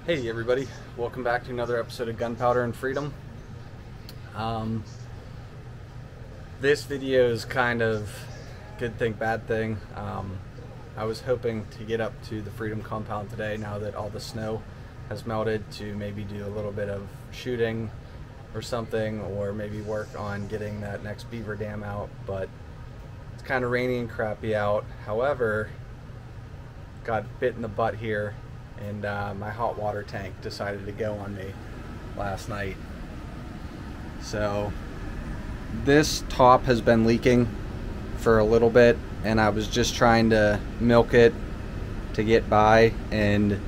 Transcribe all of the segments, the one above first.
Hey everybody, welcome back to another episode of Gunpowder and Freedom. This video is kind of good thing, bad thing. I was hoping to get up to the Freedom compound today now that all the snow has melted to maybe do a little bit of shooting or something, or maybe work on getting that next beaver dam out, but it's kind of rainy and crappy out. However, got bit in the butt here and my hot water tank decided to go on me last night. So this top has been leaking for a little bit and I was just trying to milk it to get by, and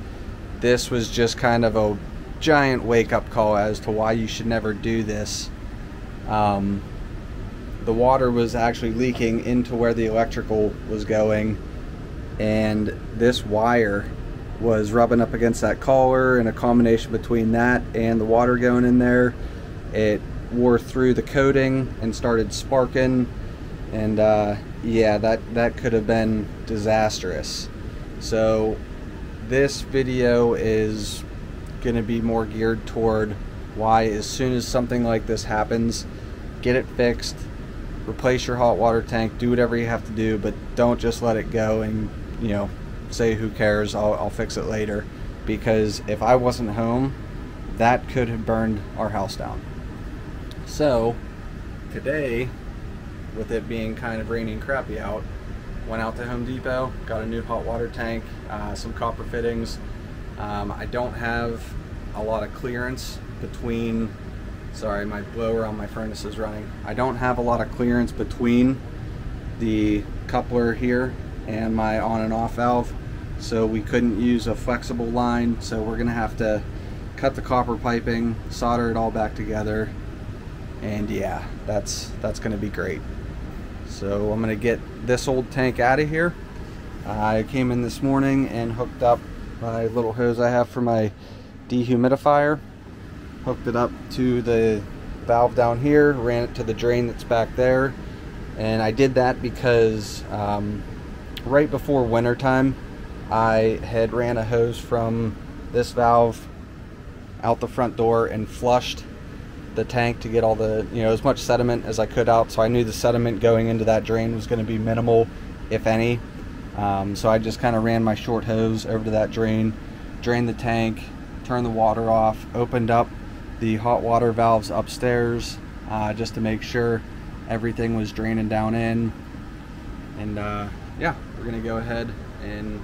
this was just kind of a giant wake-up call as to why you should never do this. The water was actually leaking into where the electrical was going, and this wire was rubbing up against that collar, and a combination between that and the water going in there, it wore through the coating and started sparking, and yeah, that could have been disastrous. So this video is going to be more geared toward why, as soon as something like this happens, get it fixed, replace your hot water tank, do whatever you have to do, but don't just let it go and, you know, say who cares, I'll fix it later, because if I wasn't home, that could have burned our house down. So today, with it being kind of rainy and crappy out, went out to Home Depot, got a new hot water tank, some copper fittings. I don't have a lot of clearance between, sorry, my blower on my furnace is running. I don't have a lot of clearance between the coupler here and my on and off valve, so we couldn't use a flexible line, so we're gonna have to cut the copper piping, solder it all back together, and yeah, that's gonna be great. So I'm gonna get this old tank out of here. I came in this morning and hooked up my little hose I have for my dehumidifier, hooked it up to the valve down here, ran it to the drain that's back there, and I did that because right before winter time I had ran a hose from this valve out the front door and flushed the tank to get all the, you know, as much sediment as I could out, so I knew the sediment going into that drain was going to be minimal, if any. So I just kind of ran my short hose over to that drain, drained the tank, turned the water off, opened up the hot water valves upstairs just to make sure everything was draining down in, and yeah, we're gonna go ahead and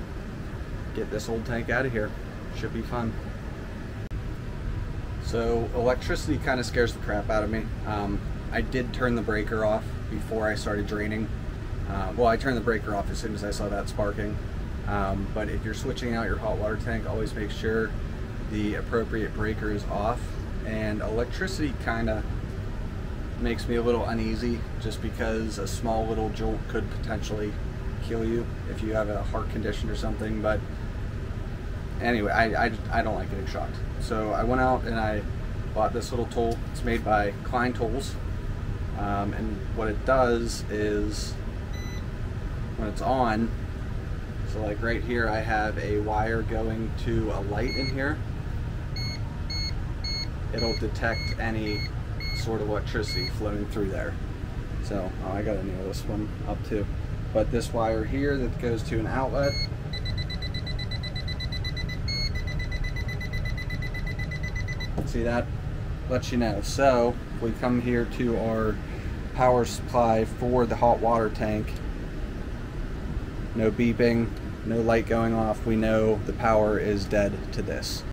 get this old tank out of here. Should be fun. So electricity kind of scares the crap out of me. I did turn the breaker off before I started draining. Well, I turned the breaker off as soon as I saw that sparking. But if you're switching out your hot water tank, always make sure the appropriate breaker is off. And electricity kind of makes me a little uneasy, just because a small little jolt could potentially kill you if you have a heart condition or something. But anyway, I don't like getting shocked. So I went out and I bought this little tool. It's made by Klein Tools, and what it does is, when it's on, so like right here I have a wire going to a light in here, it'll detect any sort of electricity flowing through there. So I gotta nail this one up too, but this wire here that goes to an outlet, see, that lets you know. So we come here to our power supply for the hot water tank. No beeping, no light going off. We know the power is dead to this.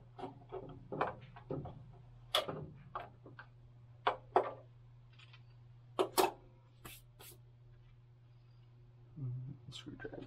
Screwdriver.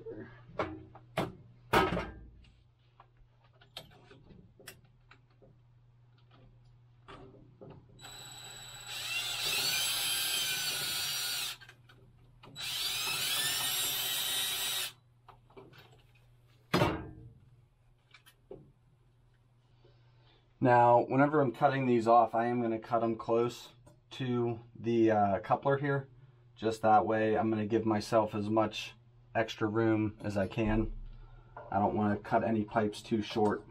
Now, whenever I'm cutting these off, I am going to cut them close to the coupler here. Just that way, I'm going to give myself as much extra room as I can. I don't want to cut any pipes too short.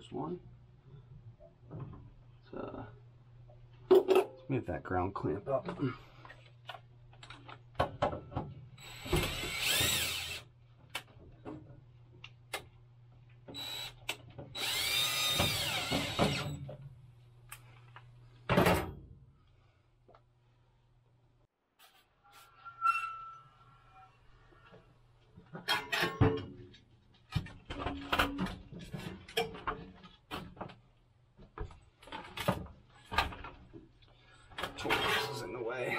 There's one. Let's move that ground clamp up. This is in the way.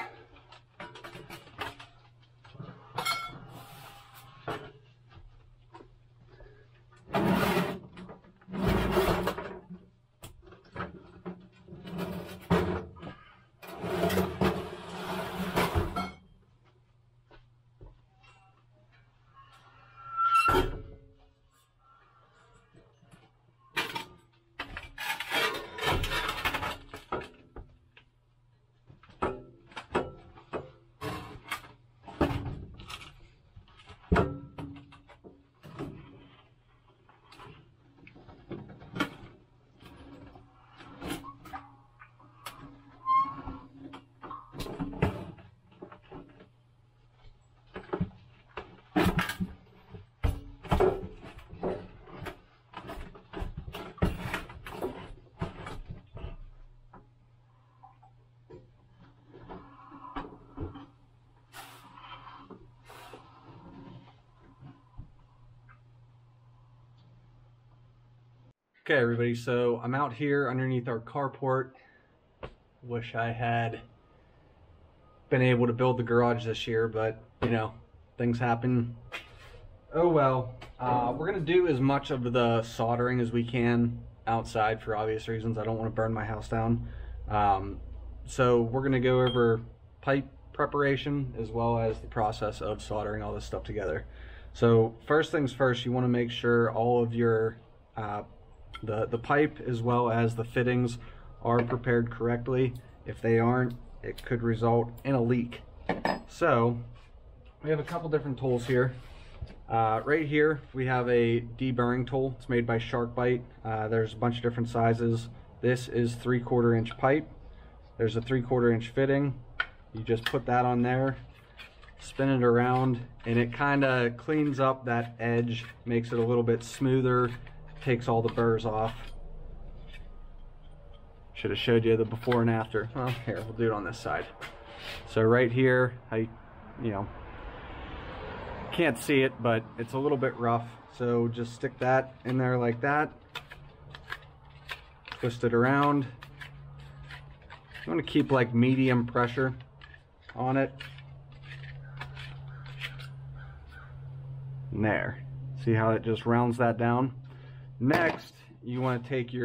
Okay, everybody, so I'm out here underneath our carport. Wish I had been able to build the garage this year, but you know, things happen. Oh well. We're gonna do as much of the soldering as we can outside for obvious reasons. I don't want to burn my house down. So we're gonna go over pipe preparation as well as the process of soldering all this stuff together. So first things first, you want to make sure all of your the pipe as well as the fittings are prepared correctly. If they aren't, it could result in a leak. So we have a couple different tools here. Right here we have a deburring tool. It's made by SharkBite. There's a bunch of different sizes. This is 3/4 inch pipe. There's a 3/4 inch fitting. You just put that on there, spin it around, and it kind of cleans up that edge, makes it a little bit smoother, takes all the burrs off. Should have showed you the before and after. Well, here, we'll do it on this side. So right here, you know, can't see it, but it's a little bit rough. So just stick that in there like that. Twist it around. You want to keep like medium pressure on it. And there. See how it just rounds that down? Next, you want to take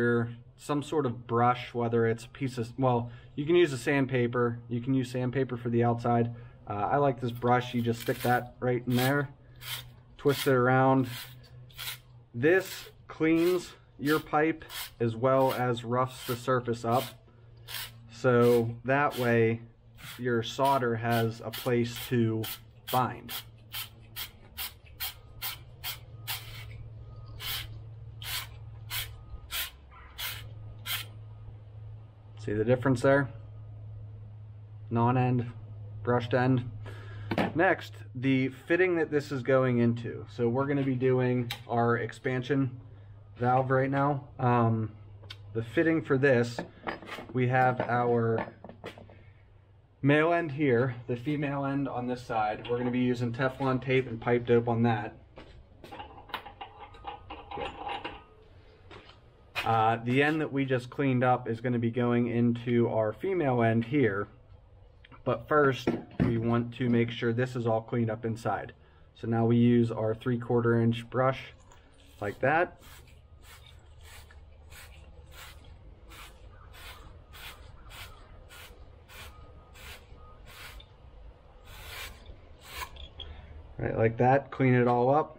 some sort of brush, whether it's a piece of, well, you can use a sandpaper. You can use sandpaper for the outside. I like this brush. You just stick that right in there, twist it around. This cleans your pipe as well as roughs the surface up. So that way your solder has a place to bind. See the difference there? Non-end, brushed end. Next, the fitting that this is going into. So we're going to be doing our expansion valve right now. The fitting for this, we have our male end here, the female end on this side. We're going to be using Teflon tape and pipe dope on that. The end that we just cleaned up is going to be going into our female end here. But first, we want to make sure this is all cleaned up inside. So now we use our 3/4 inch brush like that. Right, like that, clean it all up.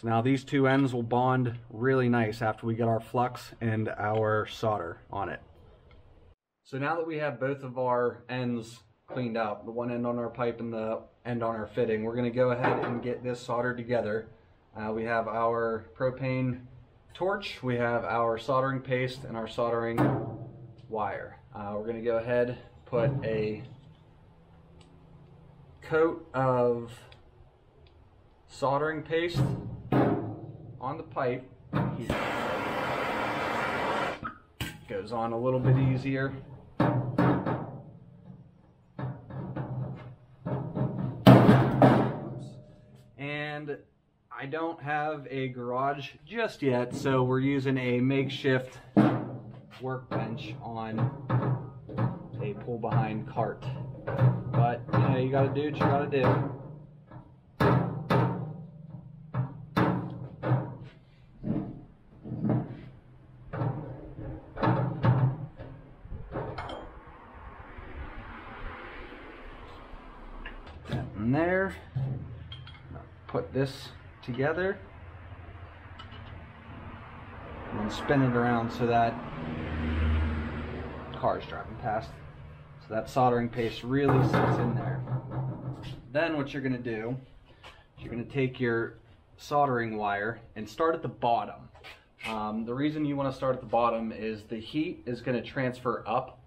So now these two ends will bond really nice after we get our flux and our solder on it. So now that we have both of our ends cleaned up, the one end on our pipe and the end on our fitting, we're going to go ahead and get this soldered together. We have our propane torch, we have our soldering paste, and our soldering wire. We're going to go ahead, put a coat of soldering paste on the pipe. Goes on a little bit easier. And I don't have a garage just yet, so we're using a makeshift workbench on a pull behind cart. But you know, you gotta do what you gotta do. And there, put this together and then spin it around so that car's driving past. So that soldering paste really sits in there. Then what you're going to do is you're going to take your soldering wire and start at the bottom. The reason you want to start at the bottom is the heat is going to transfer up.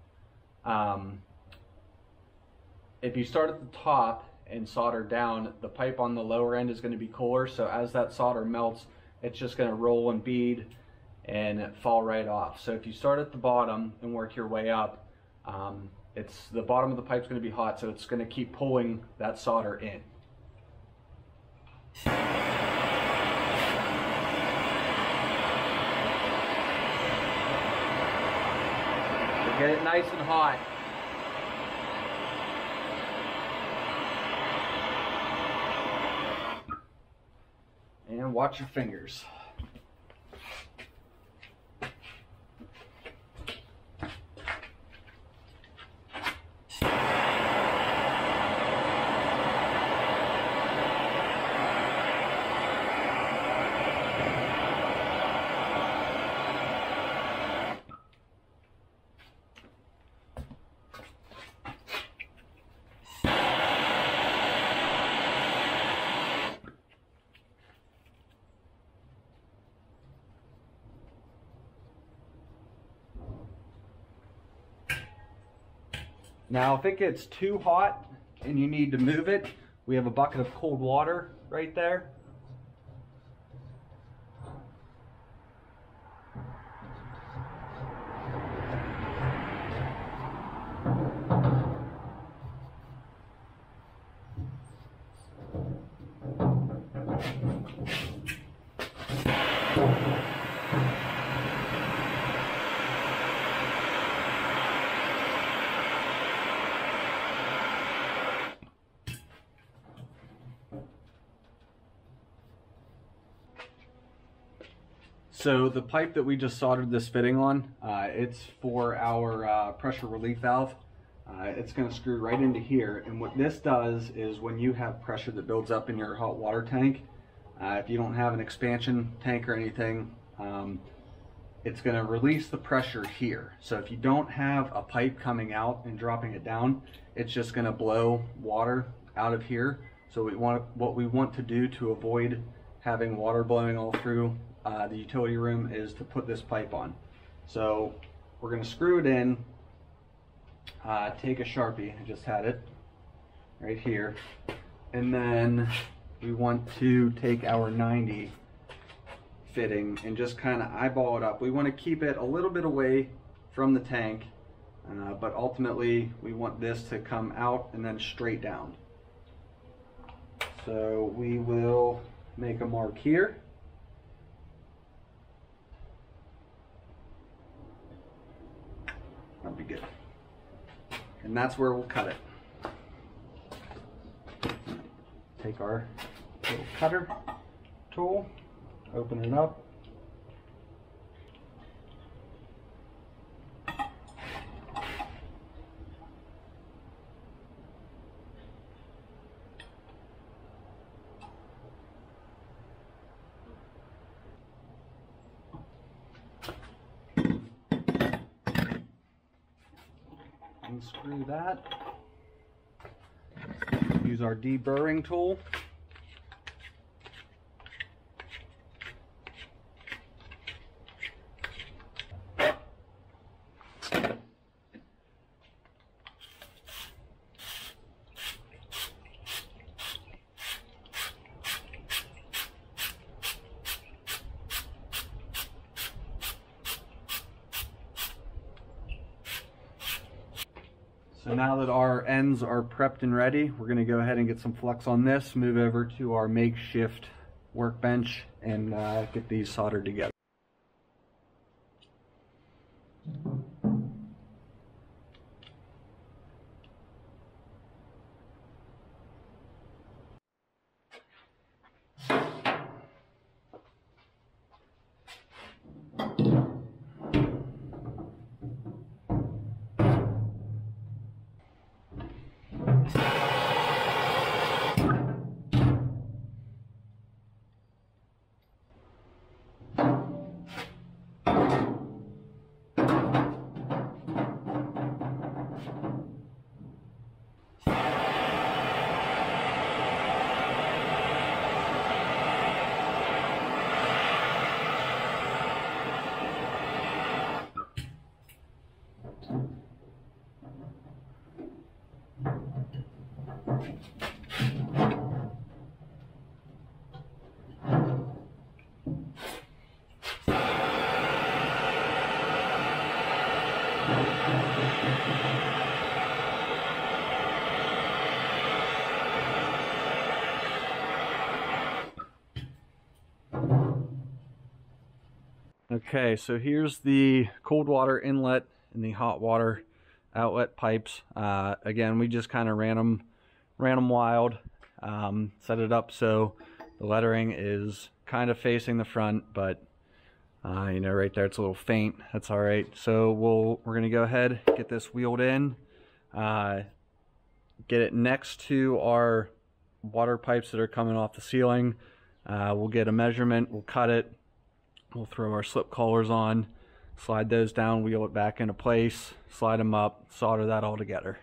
If you start at the top and solder down, the pipe on the lower end is going to be cooler, so as that solder melts, it's just going to roll and bead and fall right off. So if you start at the bottom and work your way up, it's the bottom of the pipe's going to be hot, so it's going to keep pulling that solder in. So get it nice and hot. And watch your fingers. Now, if it gets too hot and you need to move it, we have a bucket of cold water right there. So the pipe that we just soldered this fitting on, it's for our pressure relief valve. It's going to screw right into here, and what this does is when you have pressure that builds up in your hot water tank, if you don't have an expansion tank or anything, it's going to release the pressure here. So if you don't have a pipe coming out and dropping it down, it's just going to blow water out of here. So what we want to do to avoid having water blowing all through the utility room is to put this pipe on. So we're going to screw it in, take a Sharpie, I just had it right here, and then we want to take our 90 fitting and just kind of eyeball it up. We want to keep it a little bit away from the tank, but ultimately we want this to come out and then straight down. So we will make a mark here. That'll be good. And that's where we'll cut it. Take our little cutter tool, open it up. unscrew that. Use our deburring tool. So now that our ends are prepped and ready, we're going to go ahead and get some flux on this, move over to our makeshift workbench, and get these soldered together. Okay, so here's the cold water inlet and the hot water outlet pipes. Again, we just kind of ran them wild, set it up so the lettering is kind of facing the front, but you know, right there it's a little faint. That's all right. So we're gonna go ahead, get this wheeled in, get it next to our water pipes that are coming off the ceiling. We'll get a measurement, we'll cut it. We'll throw our slip collars on, slide those down, wheel it back into place, slide them up, solder that all together.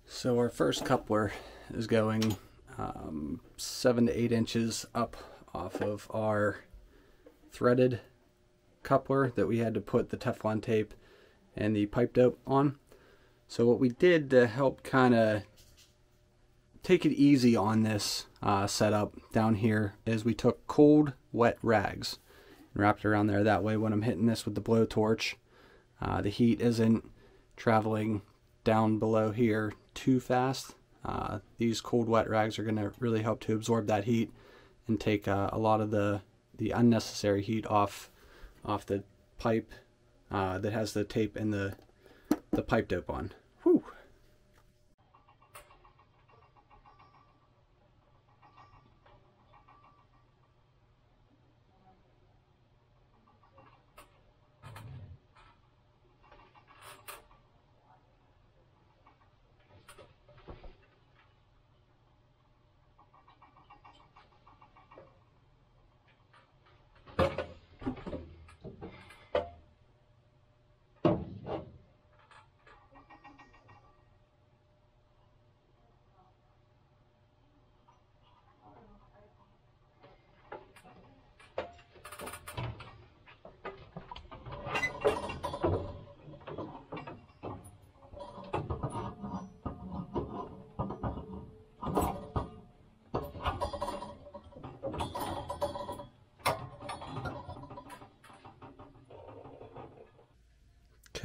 So our first coupler is going 7 to 8 inches up off of our threaded coupler that we had to put the Teflon tape and the pipe dope on. So what we did to help kind of take it easy on this setup down here is we took cold wet rags and wrapped it around there. That way when I'm hitting this with the blowtorch, the heat isn't traveling down below here too fast. These cold wet rags are going to really help to absorb that heat and take a lot of the unnecessary heat off the pipe that has the tape and the pipe dope on. Whew.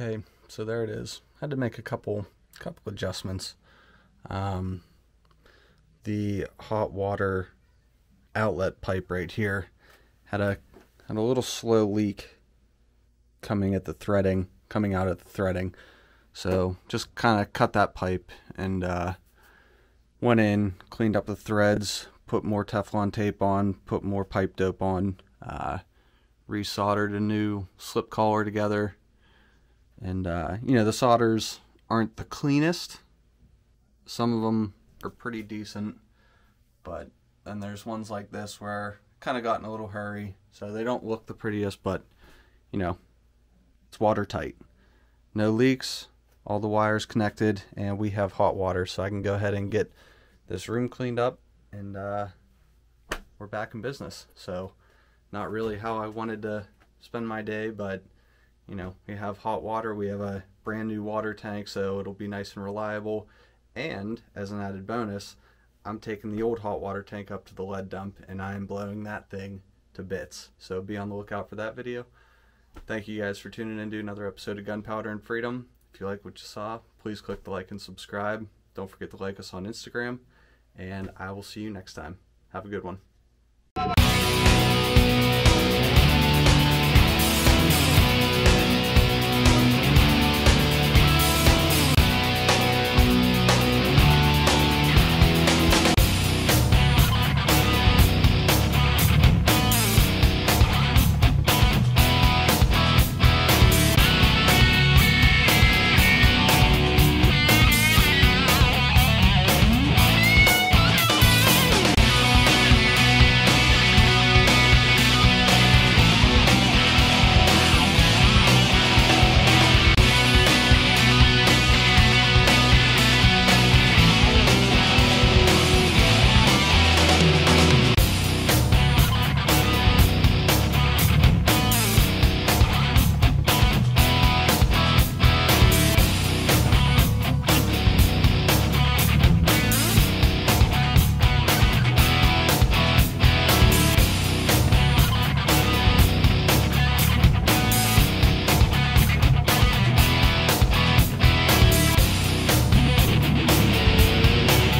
Okay, so there it is. Had to make a couple adjustments. The hot water outlet pipe right here had a little slow leak coming out at the threading. So just kind of cut that pipe and went in, cleaned up the threads, put more Teflon tape on, put more pipe dope on, resoldered a new slip collar together. And, you know, the solders aren't the cleanest. Some of them are pretty decent, but then there's ones like this where I kind of got in a little hurry, so they don't look the prettiest, but, you know, it's watertight. No leaks, all the wires connected, and we have hot water, so I can go ahead and get this room cleaned up, and we're back in business. So, not really how I wanted to spend my day, but you know, we have hot water, we have a brand new water tank, so it'll be nice and reliable. And as an added bonus, I'm taking the old hot water tank up to the lead dump and I am blowing that thing to bits. So be on the lookout for that video. Thank you guys for tuning in to another episode of Gunpowder and Freedom. If you like what you saw, please click the like and subscribe. Don't forget to like us on Instagram, and I will see you next time. Have a good one.